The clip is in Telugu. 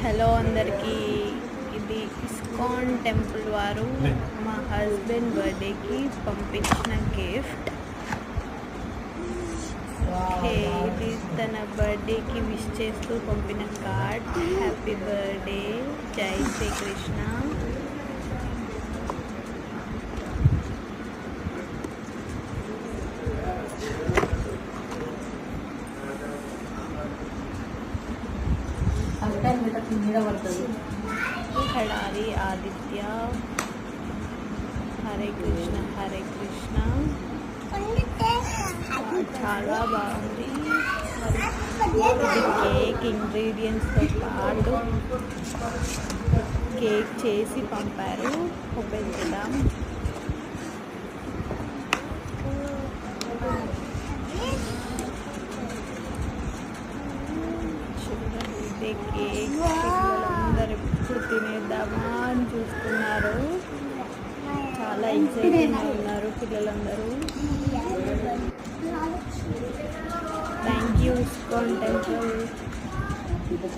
హలో అందరికీ, ఇది ఇస్కాన్ టెంపుల్ వారు మా హస్బెండ్ బర్త్డేకి పంపించిన గిఫ్ట్. ఓకే, ఇది తన బర్త్డేకి విష్ చేస్తూ పంపిన కార్డ్. హ్యాపీ బర్త్డే, జై శ్రీకృష్ణ. ఖడారి ఆదిత్య, హరే కృష్ణ హరే కృష్ణ. చాలా బాగుంది. కేక్ ఇంగ్రీడియంట్స్తో పాటు కేక్ చేసి పంపారు. ఓపెన్ చేద్దాం. కేక్ పిల్లలందరూ ఎప్పుడు తినేద్దామా అని చూస్తున్నారు. చాలా ఎక్సైటింగ్గా ఉన్నారు పిల్లలందరూ. Thank you ISKCON temple.